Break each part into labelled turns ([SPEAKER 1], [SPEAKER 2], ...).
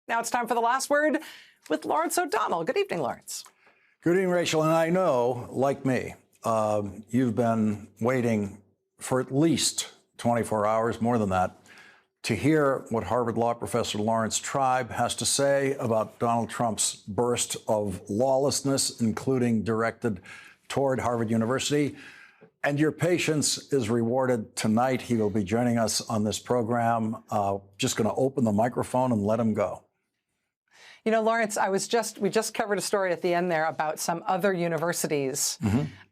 [SPEAKER 1] Now it's time for the last word with Lawrence O'Donnell. Good evening, Lawrence.
[SPEAKER 2] Good evening, Rachel. And I know, like me, you've been waiting for at least 24 hours, more than that, to hear what Harvard Law professor Lawrence Tribe has to say about Donald Trump's burst of lawlessness, including directed toward Harvard University. And your patience is rewarded tonight. He will be joining us on this program. Just going to open the microphone and let him go.
[SPEAKER 1] You know, Lawrence, we just covered a story at the end there about some other universities,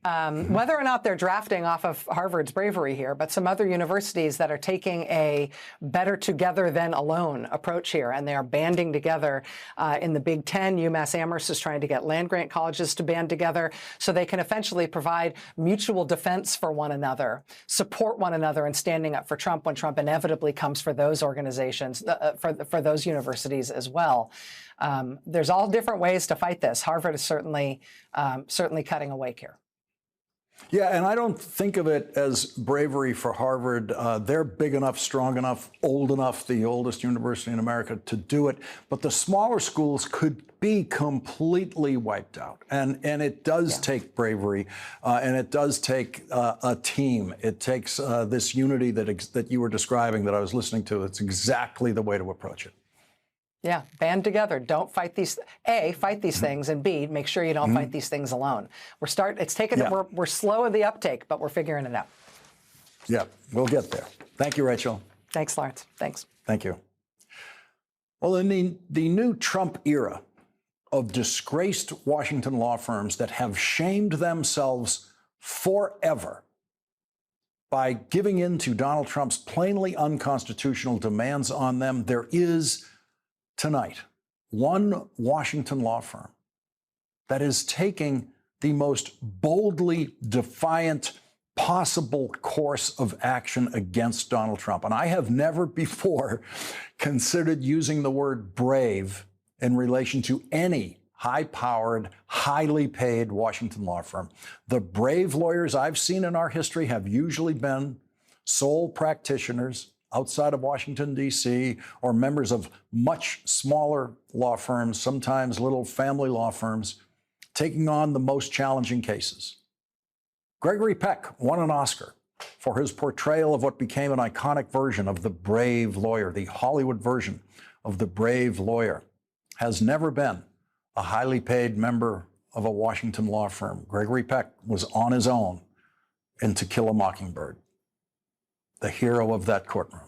[SPEAKER 1] whether or not they're drafting off of Harvard's bravery here, but some other universities that are taking a better together than alone approach here, and they are banding together in the Big Ten. UMass Amherst is trying to get land-grant colleges to band together so they can eventually provide mutual defense for one another, support one another in standing up for Trump when Trump inevitably comes for those organizations, for those universities as well. There's all different ways to fight this. Harvard is certainly cutting a wake here.
[SPEAKER 2] Yeah, and I don't think of it as bravery for Harvard. They're big enough, strong enough, old enough, the oldest university in America, to do it. But the smaller schools could be completely wiped out. And it does take bravery, and it does take a team. It takes this unity that you were describing that I was listening to. It's exactly the way to approach it.
[SPEAKER 1] Yeah, band together. Don't fight these. A, fight these things, and B, make sure you don't fight these things alone. We're slow in the uptake, but we're figuring it out.
[SPEAKER 2] Yeah, we'll get there. Thank you, Rachel.
[SPEAKER 1] Thanks, Lawrence. Thanks.
[SPEAKER 2] Thank you. Well, in the new Trump era of disgraced Washington law firms that have shamed themselves forever by giving in to Donald Trump's plainly unconstitutional demands on them, there is tonight one Washington law firm that is taking the most boldly defiant possible course of action against Donald Trump. And I have never before considered using the word brave in relation to any high-powered, highly paid Washington law firm. The brave lawyers I've seen in our history have usually been sole practitioners outside of Washington, D.C., or members of much smaller law firms, sometimes little family law firms, taking on the most challenging cases. Gregory Peck won an Oscar for his portrayal of what became an iconic version of the brave lawyer. The Hollywood version of the brave lawyer has never been a highly paid member of a Washington law firm. Gregory Peck was on his own in To Kill a Mockingbird, the hero of that courtroom.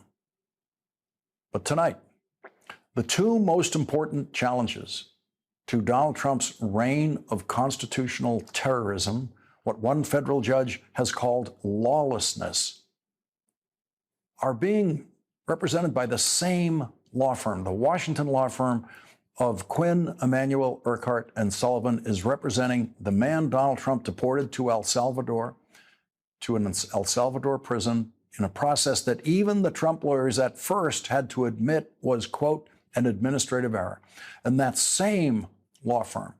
[SPEAKER 2] But tonight, the two most important challenges to Donald Trump's reign of constitutional terrorism, what one federal judge has called lawlessness, are being represented by the same law firm. The Washington law firm of Quinn, Emanuel, Urquhart, and Sullivan is representing the man Donald Trump deported to El Salvador, to an El Salvador prison, in a process that even the Trump lawyers at first had to admit was, quote, an administrative error. And that same law firm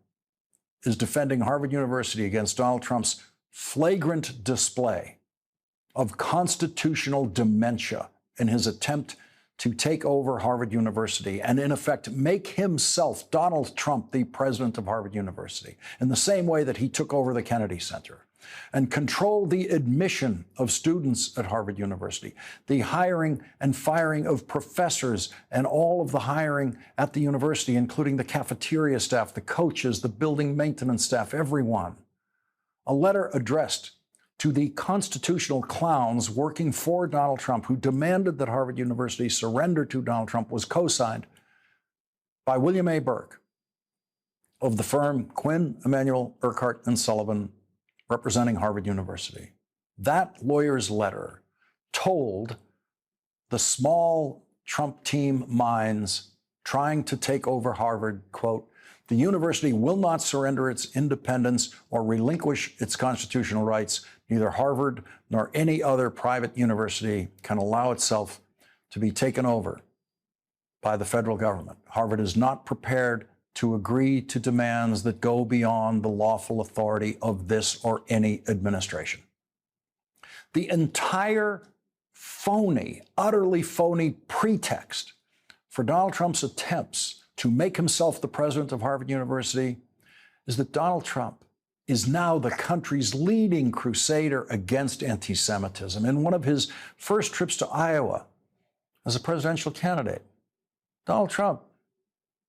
[SPEAKER 2] is defending Harvard University against Donald Trump's flagrant display of constitutional dementia in his attempt to take over Harvard University and, in effect, make himself, Donald Trump, the president of Harvard University, in the same way that he took over the Kennedy Center, and control the admission of students at Harvard University, the hiring and firing of professors, and all of the hiring at the university, including the cafeteria staff, the coaches, the building maintenance staff, everyone. A letter addressed to the constitutional clowns working for Donald Trump, who demanded that Harvard University surrender to Donald Trump, was co-signed by William A. Burke of the firm Quinn, Emanuel, Urquhart, and Sullivan, representing Harvard University. That lawyer's letter told the small Trump team minds trying to take over Harvard, quote, the university will not surrender its independence or relinquish its constitutional rights. Neither Harvard nor any other private university can allow itself to be taken over by the federal government. Harvard is not prepared to agree to demands that go beyond the lawful authority of this or any administration. The entire phony, utterly phony pretext for Donald Trump's attempts to make himself the president of Harvard University is that Donald Trump is now the country's leading crusader against anti-Semitism. In one of his first trips to Iowa as a presidential candidate, Donald Trump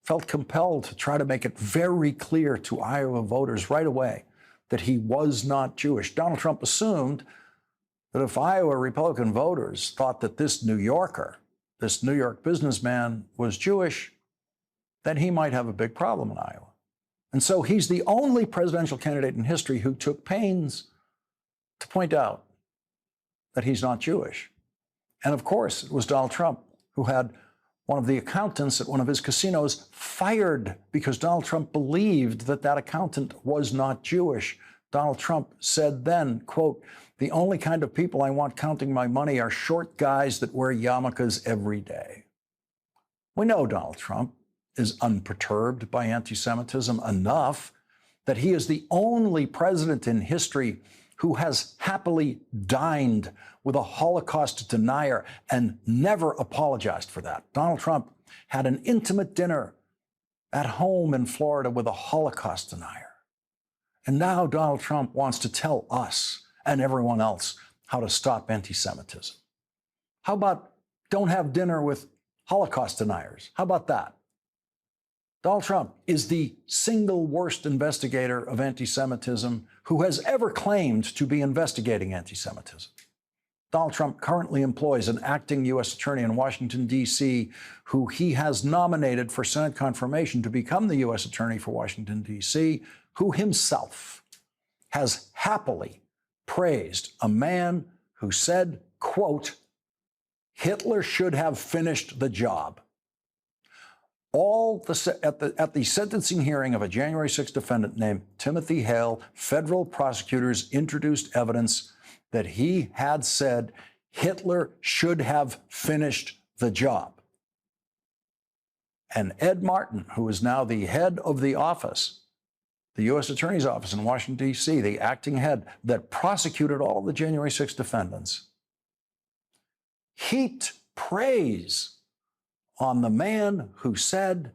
[SPEAKER 2] felt compelled to try to make it very clear to Iowa voters right away that he was not Jewish. Donald Trump assumed that if Iowa Republican voters thought that this New Yorker, this New York businessman was Jewish, then he might have a big problem in Iowa. And so he's the only presidential candidate in history who took pains to point out that he's not Jewish. And of course, it was Donald Trump who had one of the accountants at one of his casinos fired because Donald Trump believed that that accountant was not Jewish. Donald Trump said then, quote, "The only kind of people I want counting my money are short guys that wear yarmulkes every day." We know Donald Trump is unperturbed by anti-Semitism enough that he is the only president in history who has happily dined with a Holocaust denier and never apologized for that. Donald Trump had an intimate dinner at home in Florida with a Holocaust denier. And now Donald Trump wants to tell us and everyone else how to stop anti-Semitism. How about don't have dinner with Holocaust deniers? How about that? Donald Trump is the single worst investigator of anti-Semitism who has ever claimed to be investigating anti-Semitism. Donald Trump currently employs an acting U.S. attorney in Washington, D.C., who he has nominated for Senate confirmation to become the U.S. attorney for Washington, D.C., who himself has happily praised a man who said, quote, "Hitler should have finished the job." At the sentencing hearing of a January 6th defendant named Timothy Hale, federal prosecutors introduced evidence that he had said Hitler should have finished the job. And Ed Martin, who is now the head of the office, the U.S. Attorney's Office in Washington, D.C., the acting head that prosecuted all of the January 6th defendants, heaped praise on the man who said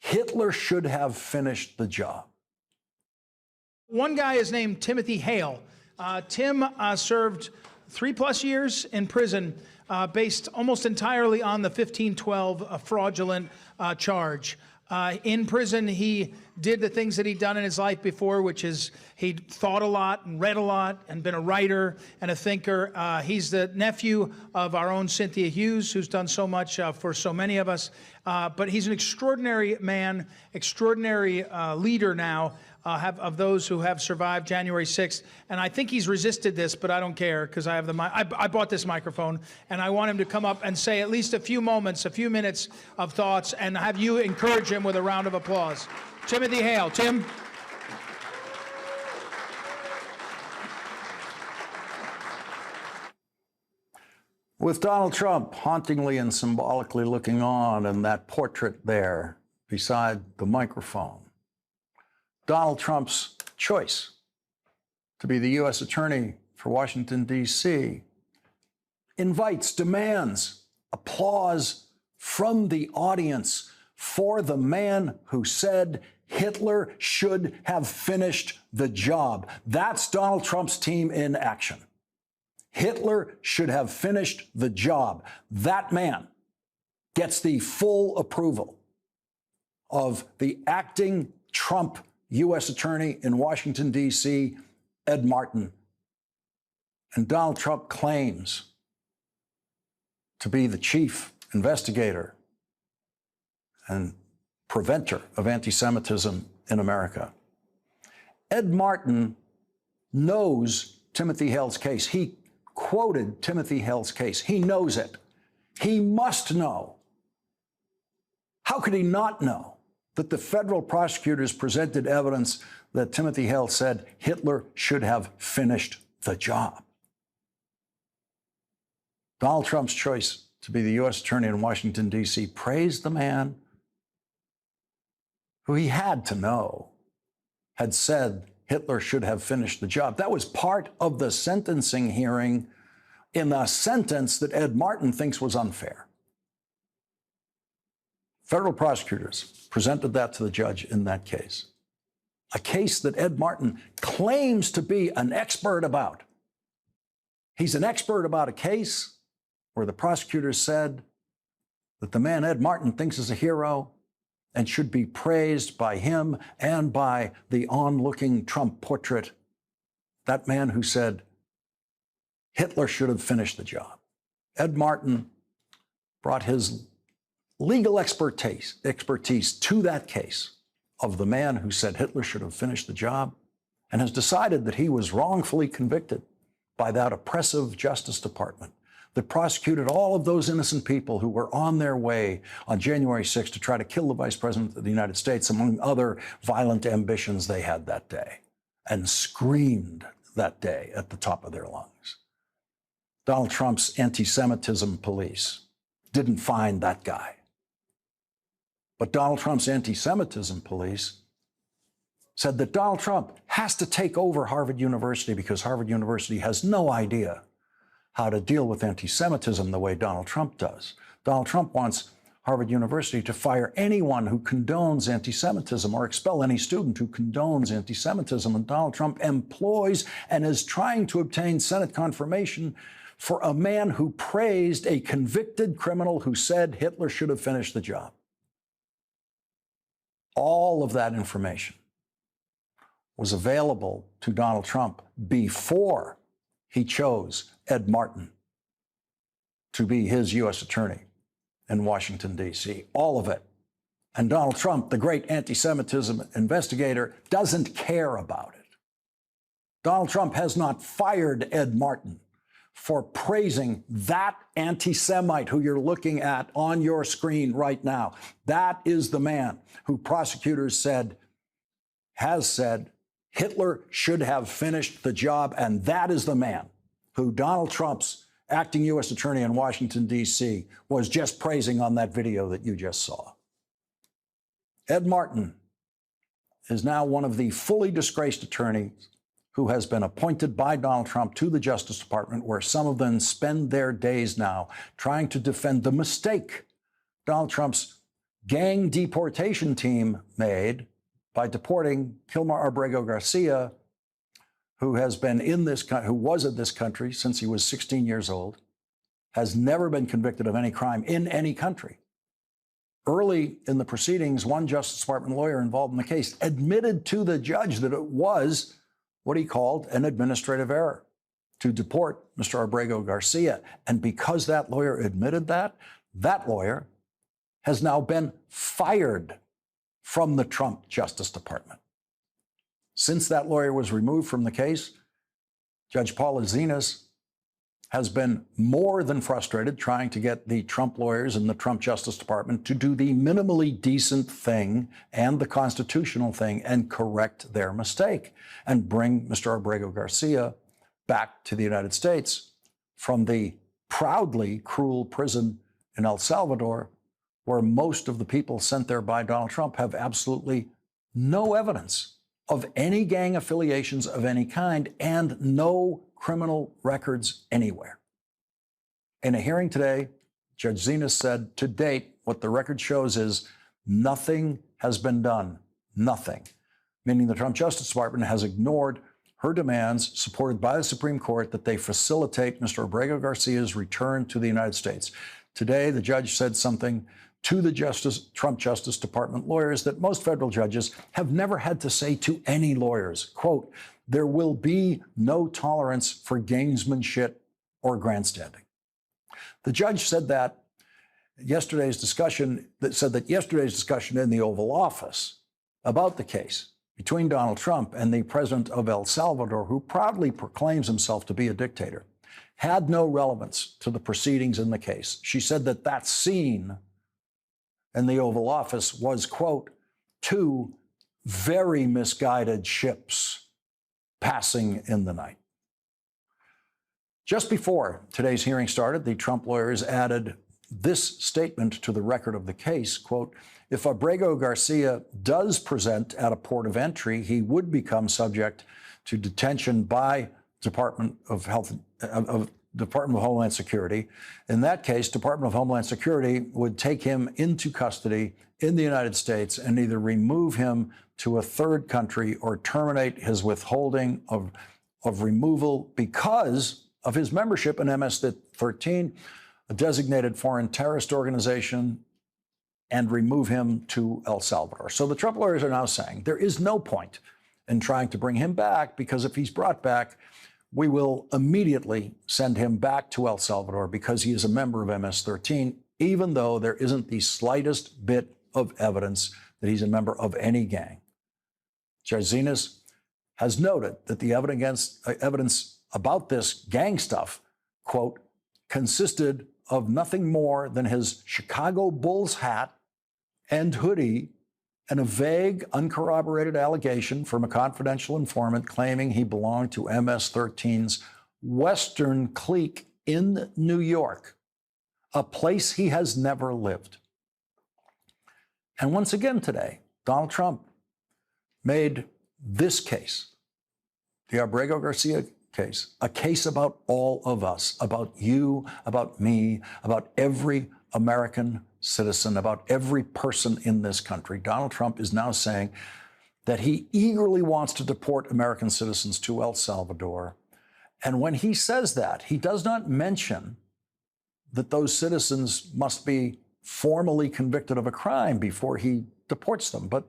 [SPEAKER 2] Hitler should have finished the job.
[SPEAKER 3] One guy is named Timothy Hale. Tim served 3+ years in prison based almost entirely on the 1512 fraudulent charge. In prison, he did the things that he'd done in his life before, which is he'd thought a lot and read a lot and been a writer and a thinker. He's the nephew of our own Cynthia Hughes, who's done so much for so many of us. But he's an extraordinary man, extraordinary leader now of those who have survived January 6th. And I think he's resisted this, but I don't care because I have I bought this microphone, and I want him to come up and say at least a few minutes of thoughts, and have you encourage him with a round of applause. Timothy Hale. Tim.
[SPEAKER 2] With Donald Trump hauntingly and symbolically looking on and that portrait there beside the microphone, Donald Trump's choice to be the U.S. Attorney for Washington, D.C., invites, demands applause from the audience for the man who said Hitler should have finished the job. That's Donald Trump's team in action. Hitler should have finished the job. That man gets the full approval of the acting Trump U.S. Attorney in Washington, D.C., Ed Martin. And Donald Trump claims to be the chief investigator and preventer of anti-Semitism in America. Ed Martin knows Timothy Hale's case. He quoted Timothy Hale's case. He knows it. He must know. How could he not know that the federal prosecutors presented evidence that Timothy Hale said Hitler should have finished the job? Donald Trump's choice to be the U.S. Attorney in Washington, D.C. praised the man who he had to know had said Hitler should have finished the job. That was part of the sentencing hearing in a sentence that Ed Martin thinks was unfair. Federal prosecutors presented that to the judge in that case. A case that Ed Martin claims to be an expert about. He's an expert about a case where the prosecutors said that the man Ed Martin thinks is a hero and should be praised by him and by the onlooking Trump portrait, that man who said Hitler should have finished the job. Ed Martin brought his legal expertise to that case of the man who said Hitler should have finished the job, and has decided that he was wrongfully convicted by that oppressive Justice Department that prosecuted all of those innocent people who were on their way on January 6th to try to kill the Vice President of the United States, among other violent ambitions they had that day, and screamed that day at the top of their lungs. Donald Trump's anti-Semitism police didn't find that guy. But Donald Trump's anti-Semitism police said that Donald Trump has to take over Harvard University because Harvard University has no idea how to deal with anti-Semitism the way Donald Trump does. Donald Trump wants Harvard University to fire anyone who condones anti-Semitism or expel any student who condones anti-Semitism. And Donald Trump employs and is trying to obtain Senate confirmation for a man who praised a convicted criminal who said Hitler should have finished the job. All of that information was available to Donald Trump before he chose Ed Martin to be his U.S. attorney in Washington, D.C. All of it. And Donald Trump, the great anti-Semitism investigator, doesn't care about it. Donald Trump has not fired Ed Martin for praising that anti-Semite who you're looking at on your screen right now. That is the man who prosecutors has said Hitler should have finished the job, and that is the man who Donald Trump's acting U.S. attorney in Washington, D.C. was just praising on that video that you just saw. Ed Martin is now one of the fully disgraced attorneys who has been appointed by Donald Trump to the Justice Department, where some of them spend their days now trying to defend the mistake Donald Trump's gang deportation team made by deporting Kilmer Abrego Garcia, who was in this country since he was 16 years old, has never been convicted of any crime in any country. Early in the proceedings, one Justice Department lawyer involved in the case admitted to the judge that it was what he called an administrative error to deport Mr. Abrego Garcia. And because that lawyer admitted that lawyer has now been fired from the Trump Justice Department. Since that lawyer was removed from the case, Judge Paula Zinas has been more than frustrated trying to get the Trump lawyers in the Trump Justice Department to do the minimally decent thing and the constitutional thing and correct their mistake and bring Mr. Abrego Garcia back to the United States from the proudly cruel prison in El Salvador, where most of the people sent there by Donald Trump have absolutely no evidence of any gang affiliations of any kind and no criminal records anywhere. In a hearing today, Judge Zinas said, to date, what the record shows is nothing has been done. Nothing. Meaning the Trump Justice Department has ignored her demands, supported by the Supreme Court, that they facilitate Mr. Abrego Garcia's return to the United States. Today, the judge said something to the Trump Justice Department lawyers that most federal judges have never had to say to any lawyers. Quote, there will be no tolerance for gamesmanship or grandstanding. The judge said that yesterday's discussion in the Oval Office about the case between Donald Trump and the president of El Salvador, who proudly proclaims himself to be a dictator, had no relevance to the proceedings in the case. She said that scene in the Oval Office was, quote, two very misguided ships passing in the night. Just before today's hearing started, the Trump lawyers added this statement to the record of the case, quote, if Abrego Garcia does present at a port of entry, he would become subject to detention by Department of Department of Homeland Security. In that case, Department of Homeland Security would take him into custody in the United States and either remove him to a third country or terminate his withholding of removal because of his membership in MS-13, a designated foreign terrorist organization, and remove him to El Salvador. So the Trump lawyers are now saying there is no point in trying to bring him back, because if he's brought back, we will immediately send him back to El Salvador because he is a member of MS-13, even though there isn't the slightest bit of evidence that he's a member of any gang. Judge Zenas has noted that the evidence about this gang stuff, quote, consisted of nothing more than his Chicago Bulls hat and hoodie and a vague, uncorroborated allegation from a confidential informant claiming he belonged to MS-13's Western clique in New York, a place he has never lived. And once again today, Donald Trump made this case, the Abrego Garcia case, a case about all of us, about you, about me, about every American citizen, about every person in this country. Donald Trump is now saying that he eagerly wants to deport American citizens to El Salvador. And when he says that, he does not mention that those citizens must be formally convicted of a crime before he deports them. But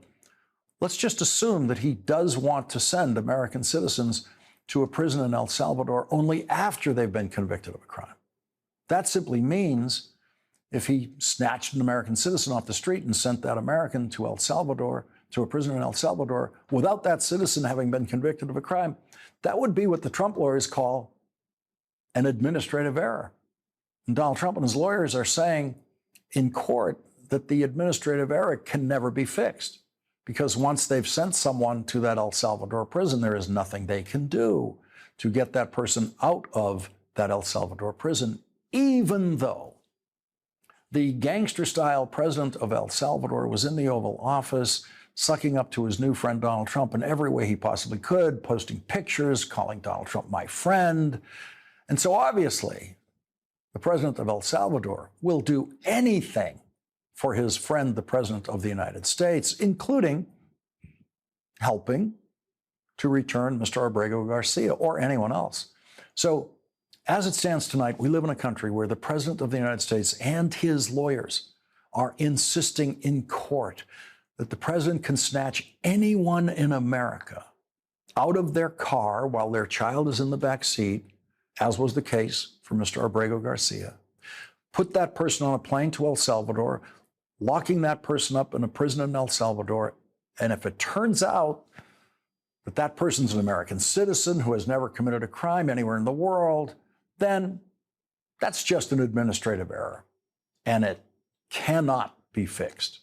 [SPEAKER 2] let's just assume that he does want to send American citizens to a prison in El Salvador only after they've been convicted of a crime. That simply means if he snatched an American citizen off the street and sent that American to El Salvador, to a prison in El Salvador, without that citizen having been convicted of a crime, that would be what the Trump lawyers call an administrative error. And Donald Trump and his lawyers are saying in court that the administrative error can never be fixed, because once they've sent someone to that El Salvador prison, there is nothing they can do to get that person out of that El Salvador prison, even though the gangster-style president of El Salvador was in the Oval Office, sucking up to his new friend Donald Trump in every way he possibly could, posting pictures, calling Donald Trump my friend. And so obviously, the president of El Salvador will do anything for his friend, the president of the United States, including helping to return Mr. Abrego Garcia or anyone else. So as it stands tonight, we live in a country where the president of the United States and his lawyers are insisting in court that the president can snatch anyone in America out of their car while their child is in the back seat, as was the case for Mr. Abrego Garcia, put that person on a plane to El Salvador, locking that person up in a prison in El Salvador. And if it turns out that that person's an American citizen who has never committed a crime anywhere in the world, then that's just an administrative error, and it cannot be fixed.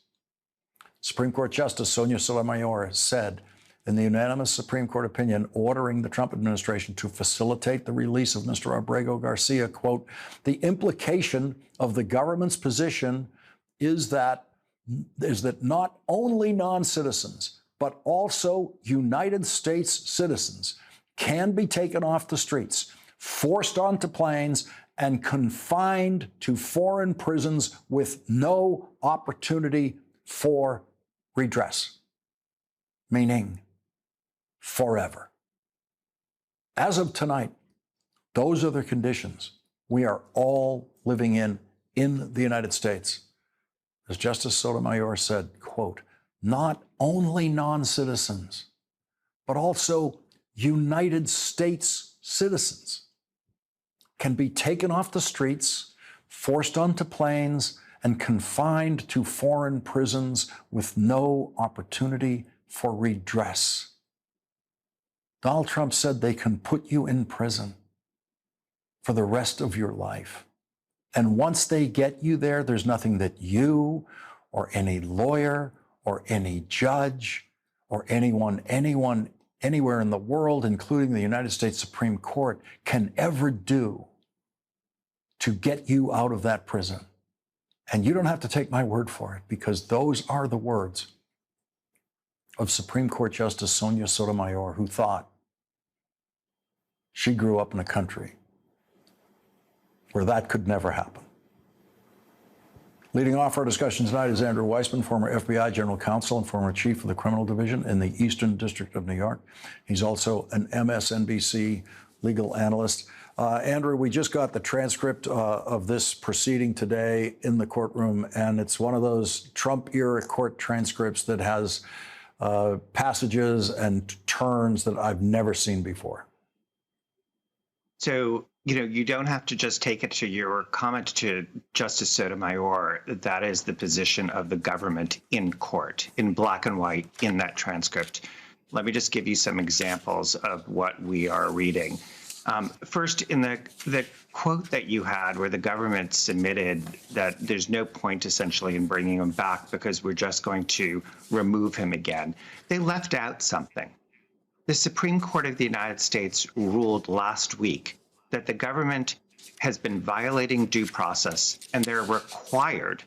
[SPEAKER 2] Supreme Court Justice Sonia Sotomayor said in the unanimous Supreme Court opinion ordering the Trump administration to facilitate the release of Mr. Abrego Garcia, quote, the implication of the government's position is that not only non-citizens, but also United States citizens can be taken off the streets, forced onto planes, and confined to foreign prisons with no opportunity for redress, meaning forever. As of tonight, those are the conditions we are all living in the United States. As Justice Sotomayor said, quote, not only non-citizens, but also United States citizens can be taken off the streets, forced onto planes, and confined to foreign prisons with no opportunity for redress. Donald Trump said they can put you in prison for the rest of your life. And once they get you there, there's nothing that you or any lawyer or any judge or anyone anywhere in the world, including the United States Supreme Court, can ever do to get you out of that prison. And you don't have to take my word for it, because those are the words of Supreme Court Justice Sonia Sotomayor, who thought she grew up in a country where that could never happen. Leading off our discussion tonight is Andrew Weissmann, former FBI General Counsel and former Chief of the Criminal Division in the Eastern District of New York. He's also an MSNBC legal analyst. Andrew, we just got the transcript of this proceeding today in the courtroom, and it's one of those Trump-era court transcripts that has passages and turns that I've never seen before.
[SPEAKER 4] So, you don't have to just take it to your comment to Justice Sotomayor. That is the position of the government in court, in black and white, in that transcript. Let me just give you some examples of what we are reading. First, in the quote that you had where the government submitted that there's no point essentially in bringing him back because we're just going to remove him again, they left out something. The Supreme Court of the United States ruled last week that the government has been violating due process, and they're required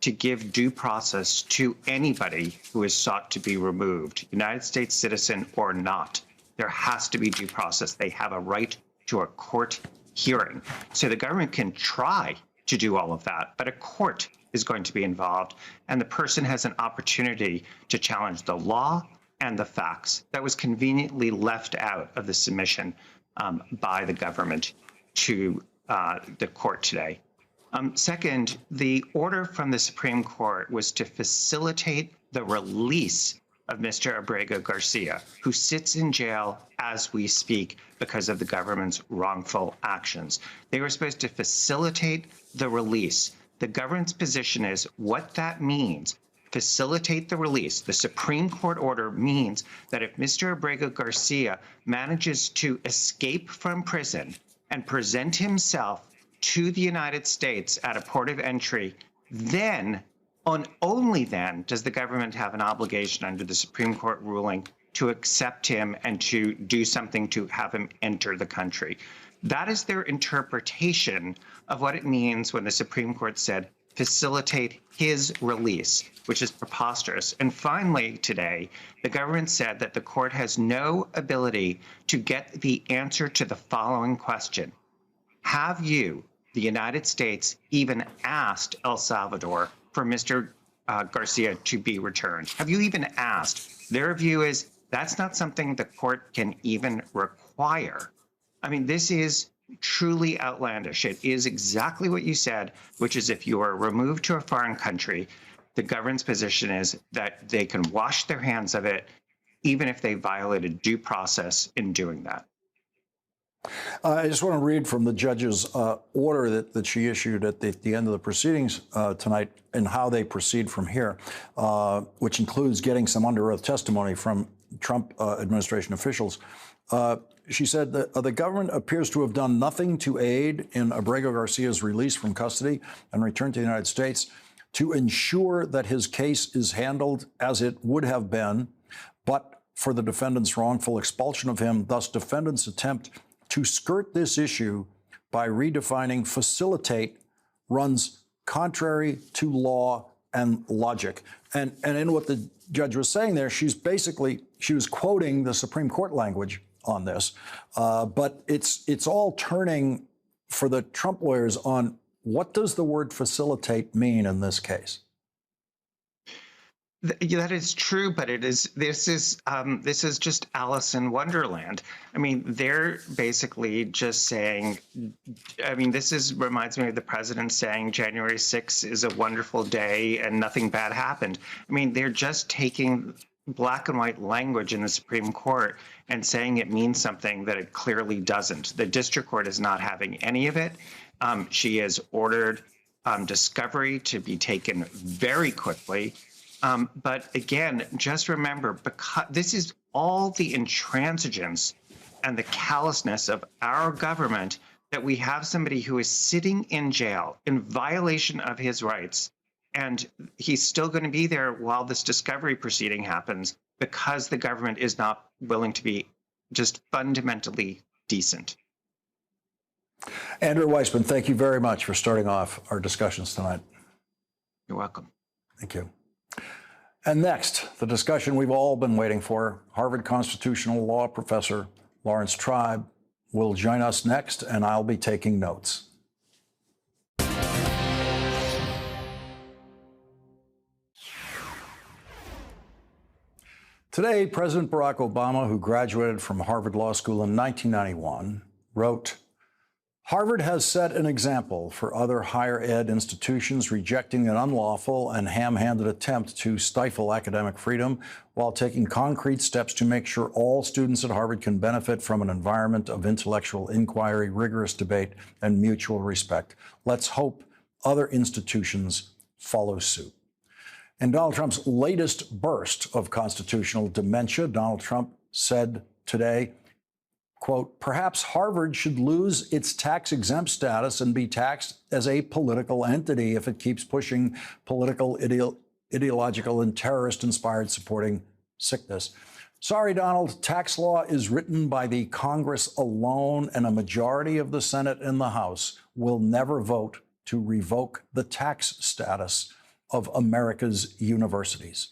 [SPEAKER 4] to give due process to anybody who is sought to be removed, United States citizen or not. There has to be due process. They have a right to a court hearing. So the government can try to do all of that, but a court is going to be involved, and the person has an opportunity to challenge the law and the facts. That was conveniently left out of the submission by the government to the court today. Second, the order from the Supreme Court was to facilitate the release of Mr. Abrego Garcia, who sits in jail as we speak because of the government's wrongful actions. They were supposed to facilitate the release. The government's position is what that means. Facilitate the release. The Supreme Court order means that if Mr. Abrego Garcia manages to escape from prison and present himself to the United States at a port of entry, then, only then, does the government have an obligation under the Supreme Court ruling to accept him and to do something to have him enter the country. That is their interpretation of what it means when the Supreme Court said, facilitate his release, which is preposterous. And finally, today, the government said that the court has no ability to get the answer to the following question. Have you, the United States, even asked El Salvador for Mr. Garcia to be returned? Have you even asked? Their view is that's not something the court can even require. I mean, this is truly outlandish. It is exactly what you said, which is if you are removed to a foreign country, the government's position is that they can wash their hands of it, even if they violated due process in doing that.
[SPEAKER 2] I just want to read from the judge's order that she issued at the end of the proceedings tonight and how they proceed from here, which includes getting some under oath testimony from Trump administration officials. She said that the government appears to have done nothing to aid in Abrego Garcia's release from custody and return to the United States to ensure that his case is handled as it would have been, but for the defendant's wrongful expulsion of him. Thus, defendants attempt to skirt this issue by redefining facilitate runs contrary to law and logic. And in what the judge was saying there, she was quoting the Supreme Court language on this, but it's all turning for the Trump lawyers on what does the word facilitate mean in this case?
[SPEAKER 4] That is true, but this is just Alice in Wonderland. I mean, they're basically just saying, reminds me of the president saying January 6th is a wonderful day and nothing bad happened. I mean, they're just taking black and white language in the Supreme Court and saying it means something that it clearly doesn't. The district court is not having any of it. She has ordered discovery to be taken very quickly. But again, just remember, because this is all the intransigence and the callousness of our government, that we have somebody who is sitting in jail in violation of his rights, and he's still going to be there while this discovery proceeding happens because the government is not willing to be just fundamentally decent.
[SPEAKER 2] Andrew Weissmann, thank you very much for starting off our discussions tonight.
[SPEAKER 4] You're welcome.
[SPEAKER 2] Thank you. And next, the discussion we've all been waiting for. Harvard constitutional law professor Laurence Tribe will join us next, and I'll be taking notes. Today, President Barack Obama, who graduated from Harvard Law School in 1991, wrote, "Harvard has set an example for other higher ed institutions, rejecting an unlawful and ham-handed attempt to stifle academic freedom while taking concrete steps to make sure all students at Harvard can benefit from an environment of intellectual inquiry, rigorous debate, and mutual respect. Let's hope other institutions follow suit." In Donald Trump's latest burst of constitutional dementia, Donald Trump said today, quote, "Perhaps Harvard should lose its tax-exempt status and be taxed as a political entity if it keeps pushing political, ideological, and terrorist-inspired supporting sickness." Sorry, Donald, tax law is written by the Congress alone, and a majority of the Senate and the House will never vote to revoke the tax status of America's universities.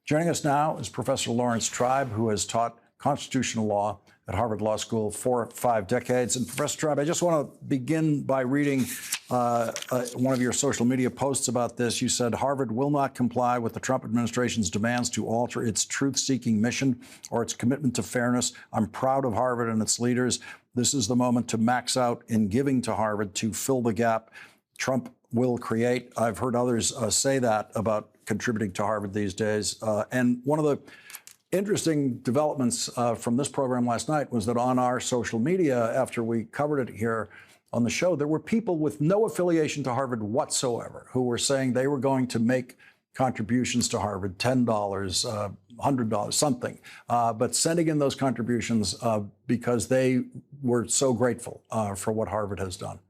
[SPEAKER 2] Joining us now is Professor Laurence Tribe, who has taught constitutional law at Harvard Law School for 5 decades. And Professor Tribe, I just want to begin by reading one of your social media posts about this. You said, "Harvard will not comply with the Trump administration's demands to alter its truth-seeking mission or its commitment to fairness. I'm proud of Harvard and its leaders. This is the moment to max out in giving to Harvard to fill the gap Trump will create." I've heard others say that about contributing to Harvard these days. And one of the interesting developments from this program last night was that on our social media, after we covered it here on the show, there were people with no affiliation to Harvard whatsoever who were saying they were going to make contributions to Harvard, $10, $100, something, but sending in those contributions because they were so grateful for what Harvard has done.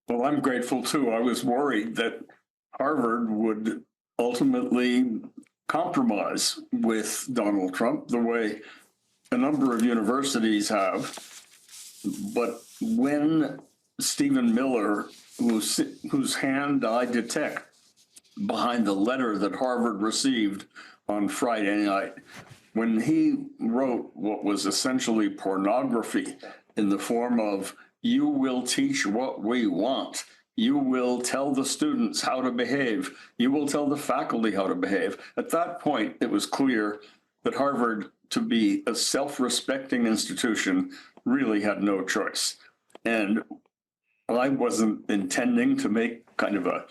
[SPEAKER 5] Well, I'm grateful too. I was worried that Harvard would ultimately compromise with Donald Trump the way a number of universities have. But when Stephen Miller, whose hand I detect behind the letter that Harvard received on Friday night, when he wrote what was essentially pornography in the form of, "You will teach what we want. You will tell the students how to behave. You will tell the faculty how to behave." At that point, it was clear that Harvard, to be a self-respecting institution, really had no choice. And I wasn't intending to make kind of a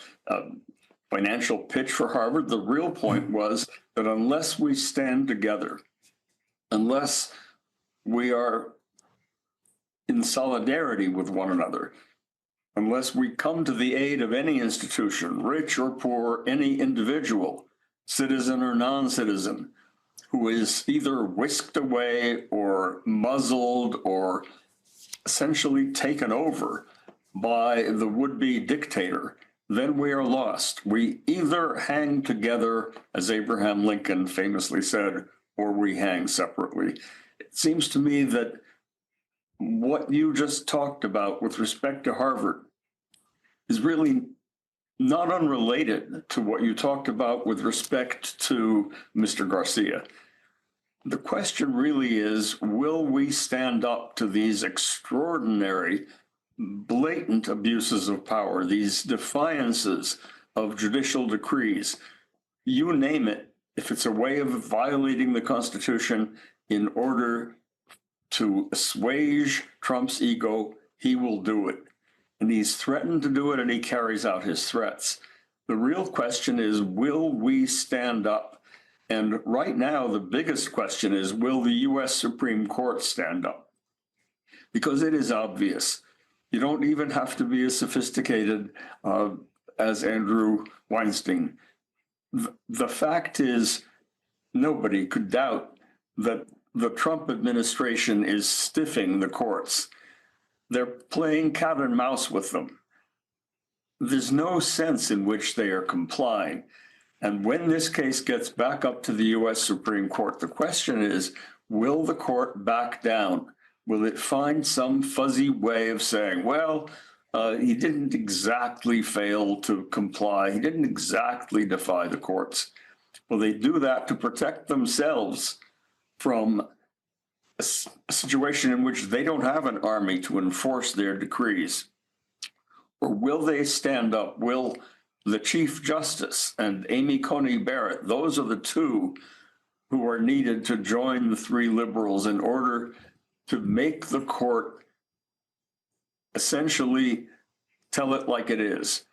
[SPEAKER 5] financial pitch for Harvard. The real point was that unless we stand together, unless we are in solidarity with one another, unless we come to the aid of any institution, rich or poor, any individual, citizen or non-citizen, who is either whisked away or muzzled or essentially taken over by the would-be dictator, then we are lost. We either hang together, as Abraham Lincoln famously said, or we hang separately. It seems to me that what you just talked about with respect to Harvard is really not unrelated to what you talked about with respect to Mr. Garcia. The question really is, will we stand up to these extraordinary, blatant abuses of power, these defiances of judicial decrees? You name it, if it's a way of violating the Constitution in order to assuage Trump's ego, he will do it. And he's threatened to do it, and he carries out his threats. The real question is, will we stand up? And right now, the biggest question is, will the U.S. Supreme Court stand up? Because it is obvious. You don't even have to be as sophisticated as Andrew Weinstein. The fact is, nobody could doubt that the Trump administration is stiffing the courts. They're playing cat and mouse with them. There's no sense in which they are complying. And when this case gets back up to the U.S. Supreme Court, the question is, will the court back down? Will it find some fuzzy way of saying, well, he didn't exactly fail to comply. He didn't exactly defy the courts. Will they do that to protect themselves from a situation in which they don't have an army to enforce their decrees? Or will they stand up? Will the Chief Justice and Amy Coney Barrett, those are the two who are needed to join the three liberals in order to make the court essentially tell it like it is.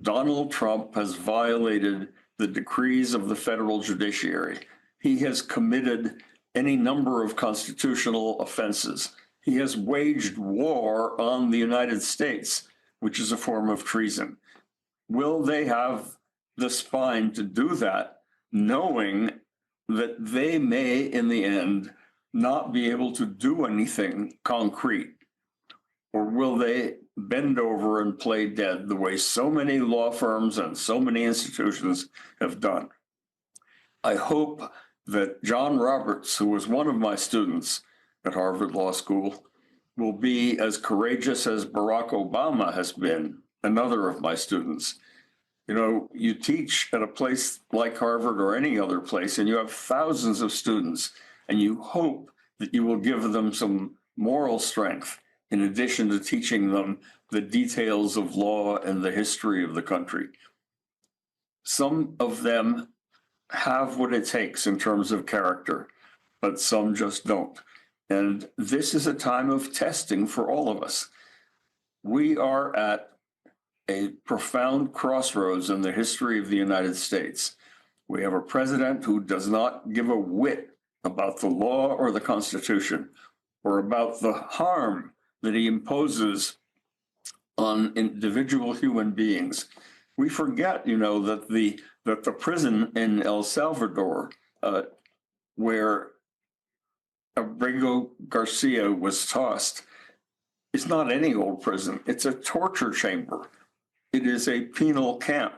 [SPEAKER 5] Donald Trump has violated the decrees of the federal judiciary. He has committed any number of constitutional offenses. He has waged war on the United States, which is a form of treason. Will they have the spine to do that, knowing that they may, in the end, not be able to do anything concrete? Or will they bend over and play dead the way so many law firms and so many institutions have done? I hope that John Roberts, who was one of my students at Harvard Law School, will be as courageous as Barack Obama has been, another of my students. You know, you teach at a place like Harvard or any other place, and you have thousands of students, and you hope that you will give them some moral strength in addition to teaching them the details of law and the history of the country. Some of them have what it takes in terms of character, but some just don't. And this is a time of testing for all of us. We are at a profound crossroads in the history of the United States. We have a president who does not give a whit about the law or the Constitution, or about the harm that he imposes on individual human beings. We forget, you know, that the prison in El Salvador, where Abrego Garcia was tossed, is not any old prison. It's a torture chamber. It is a penal camp.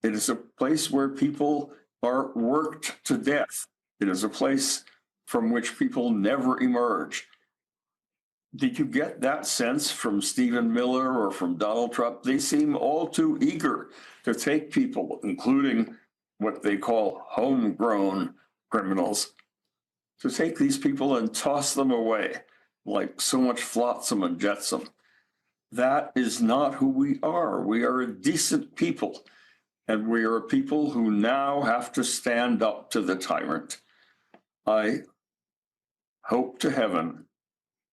[SPEAKER 5] It is a place where people are worked to death. It is a place from which people never emerge. Did you get that sense from Stephen Miller or from Donald Trump? They seem all too eager to take people, including what they call homegrown criminals, to take these people and toss them away like so much flotsam and jetsam. That is not who we are. We are a decent people, and we are a people who now have to stand up to the tyrant. I hope to heaven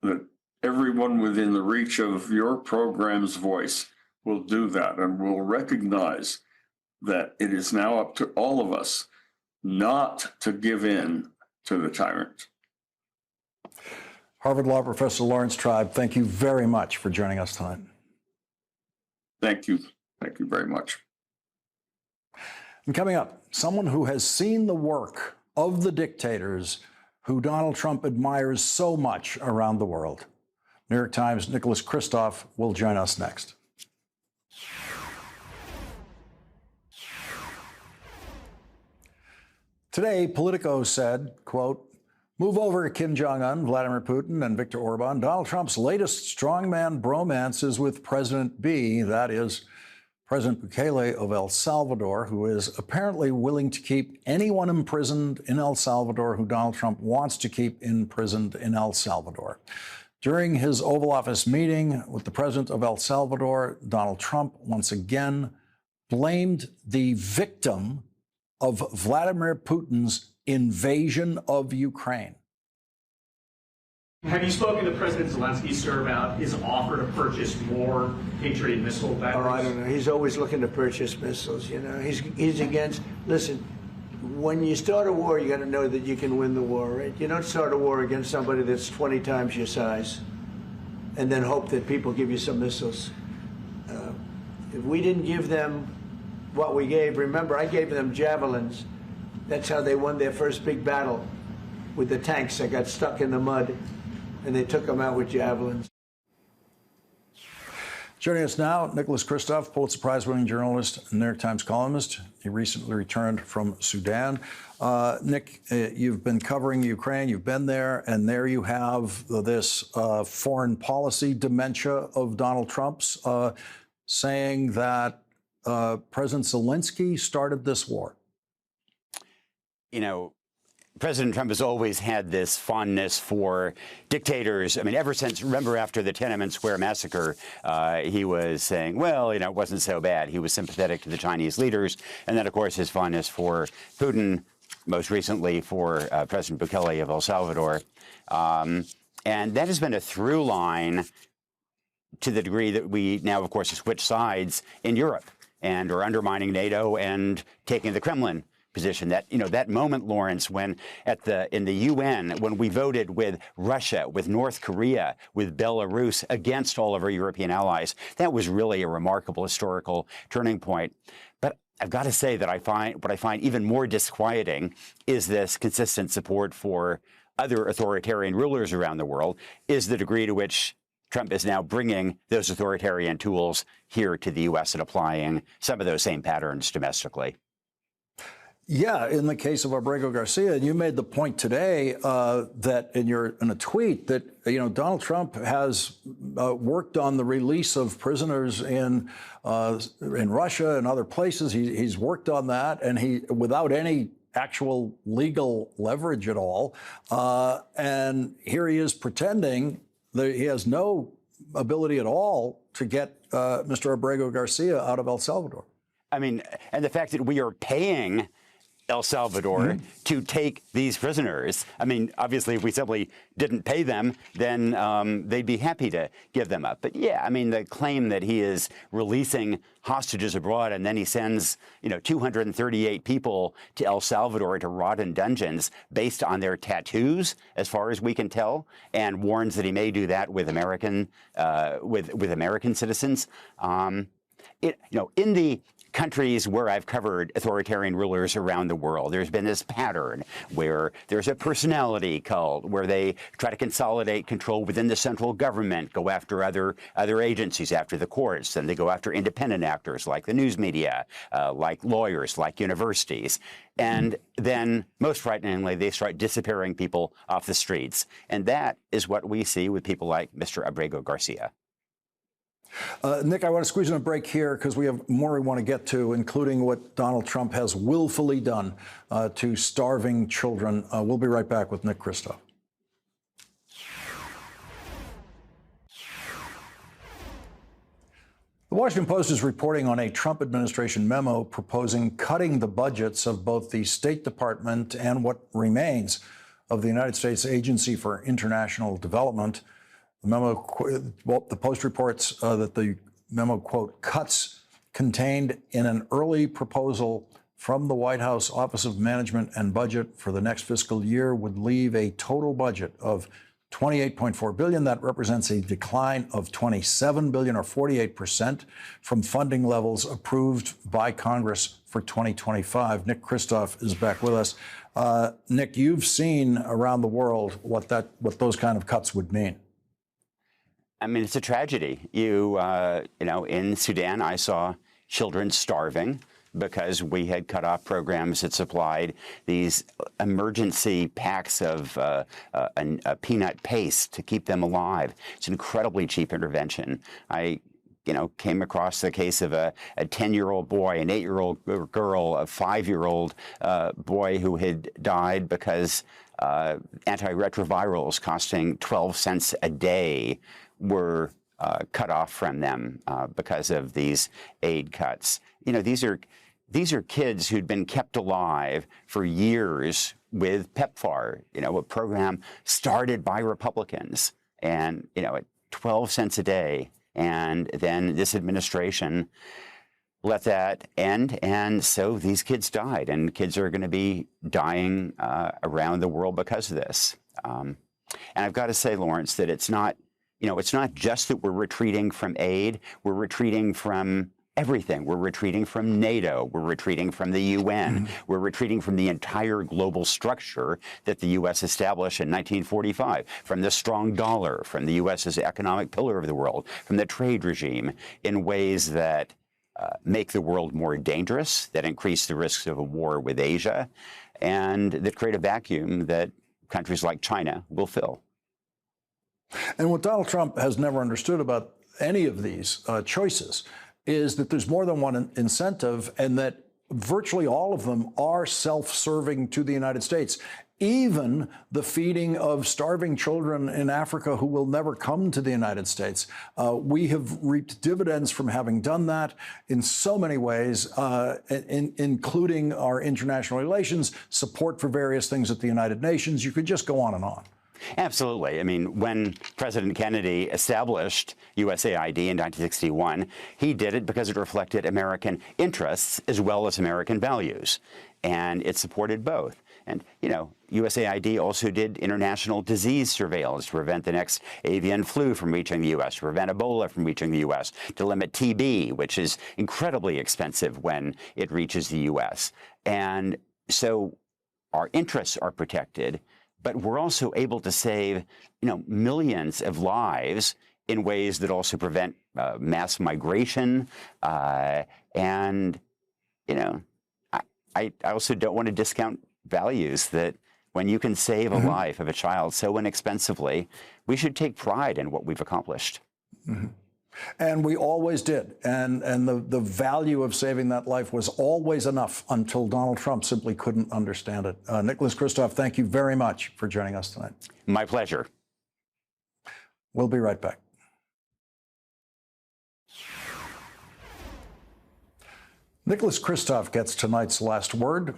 [SPEAKER 5] that everyone within the reach of your program's voice will do that and will recognize that it is now up to all of us not to give in to the tyrant.
[SPEAKER 2] Harvard Law Professor Laurence Tribe, thank you very much for joining us tonight.
[SPEAKER 5] Thank you. Thank you very much.
[SPEAKER 2] And coming up, someone who has seen the work of the dictators who Donald Trump admires so much around the world. New York Times' Nicholas Kristof will join us next. Today, Politico said, quote, "Move over Kim Jong-un, Vladimir Putin, and Viktor Orban. Donald Trump's latest strongman bromance is with President B, that is, President Bukele of El Salvador, who is apparently willing to keep anyone imprisoned in El Salvador who Donald Trump wants to keep imprisoned in El Salvador." During his Oval Office meeting with the president of El Salvador, Donald Trump once again blamed the victim of Vladimir Putin's invasion of Ukraine.
[SPEAKER 6] Have you spoken to President Zelensky, sir, about his offer to purchase more Patriot missile batteries?
[SPEAKER 7] Oh, I don't know. He's always looking to purchase missiles. You know, he's against. Listen, when you start a war, you got to know that you can win the war, right? You don't start a war against somebody that's 20 times your size, and then hope that people give you some missiles. If we didn't give them what we gave, remember, I gave them javelins. That's how they won their first big battle with the tanks that got stuck in the mud, and they took them out with javelins.
[SPEAKER 2] Joining us now, Nicholas Kristof, Pulitzer Prize-winning journalist and New York Times columnist. He recently returned from Sudan. Nick, you've been covering Ukraine. You've been there, and there you have this foreign policy dementia of Donald Trump's, saying that President Zelensky started this war.
[SPEAKER 8] You know, President Trump has always had this fondness for dictators. I mean, ever since, remember after the Tiananmen Square massacre, he was saying, well, you know, it wasn't so bad. He was sympathetic to the Chinese leaders. And then, of course, his fondness for Putin, most recently for President Bukele of El Salvador. And that has been a through line to the degree that we now, of course, switch sides in Europe and are undermining NATO and taking the Kremlin position. That, you know, that moment, Lawrence, when in the UN, when we voted with Russia, with North Korea, with Belarus against all of our European allies, that was really a remarkable historical turning point. But I've got to say that what I find even more disquieting is this consistent support for other authoritarian rulers around the world, is the degree to which Trump is now bringing those authoritarian tools here to the U.S. and applying some of those same patterns domestically.
[SPEAKER 2] Yeah, in the case of Abrego Garcia, and you made the point today that in a tweet that, you know, Donald Trump has worked on the release of prisoners in Russia and other places. He's worked on that, and he without any actual legal leverage at all. And here he is pretending that he has no ability at all to get Mr. Abrego Garcia out of El Salvador. I
[SPEAKER 8] mean, and the fact that we are paying El Salvador to take these prisoners. I mean, obviously, if we simply didn't pay them, then they'd be happy to give them up. But yeah, I mean, the claim that he is releasing hostages abroad and then he sends, you know, 238 people to El Salvador to rot in dungeons based on their tattoos, as far as we can tell, and warns that he may do that with American citizens. You know, in the countries where I've covered authoritarian rulers around the world, there's been this pattern where there's a personality cult, where they try to consolidate control within the central government, go after other agencies, after the courts, and they go after independent actors like the news media, like lawyers, like universities. And then, most frighteningly, they start disappearing people off the streets. And that is what we see with people like Mr. Abrego Garcia.
[SPEAKER 2] Nick, I want to squeeze in a break here because we have more we want to get to, including what Donald Trump has willfully done to starving children. We'll be right back with Nick Kristof. The Washington Post is reporting on a Trump administration memo proposing cutting the budgets of both the State Department and what remains of the United States Agency for International Development. The memo, well, the Post reports that the memo, quote, cuts contained in an early proposal from the White House Office of Management and Budget for the next fiscal year would leave a total budget of $28.4 billion. That represents a decline of $27 billion, or 48%, from funding levels approved by Congress for 2025. Nick Kristof is back with us. Nick, you've seen around the world what those kind of cuts would mean.
[SPEAKER 8] I mean, it's a tragedy. You know, in Sudan, I saw children starving because we had cut off programs that supplied these emergency packs of a peanut paste to keep them alive. It's an incredibly cheap intervention. I came across the case of a 10-year-old boy, an 8-year-old girl, a 5-year-old boy who had died because antiretrovirals costing 12 cents a day were cut off from them because of these aid cuts. You know, these are kids who'd been kept alive for years with PEPFAR, you know, a program started by Republicans, and, you know, at 12 cents a day. And then this administration let that end, and so these kids died, and kids are going to be dying around the world because of this. And I've got to say, Lawrence, that it's not just that we're retreating from aid, we're retreating from everything. We're retreating from NATO. We're retreating from the UN. We're retreating from the entire global structure that the U.S. established in 1945, from the strong dollar, from the U.S. as economic pillar of the world, from the trade regime, in ways that make the world more dangerous, that increase the risks of a war with Asia, and that create a vacuum that countries like China will fill.
[SPEAKER 2] And what Donald Trump has never understood about any of these choices is that there's more than one incentive, and that virtually all of them are self-serving to the United States. even the feeding of starving children in Africa who will never come to the United States. We have reaped dividends from having done that in so many ways, including our international relations, support for various things at the United Nations. You could just go on and on.
[SPEAKER 8] Absolutely. I mean, when President Kennedy established USAID in 1961, he did it because it reflected American interests as well as American values, and it supported both. And, you know, USAID also did international disease surveillance to prevent the next avian flu from reaching the U.S., to prevent Ebola from reaching the U.S., to limit TB, which is incredibly expensive when it reaches the U.S. And so our interests are protected, but we're also able to save, you know, millions of lives in ways that also prevent mass migration. And, you know, I also don't want to discount values that when you can save a life of a child so inexpensively, we should take pride in what we've accomplished.
[SPEAKER 2] And we always did. And the value of saving that life was always enough until Donald Trump simply couldn't understand it. Nicholas Kristof, thank you very much for joining us tonight.
[SPEAKER 8] My pleasure.
[SPEAKER 2] We'll be right back. Nicholas Kristof gets tonight's last word.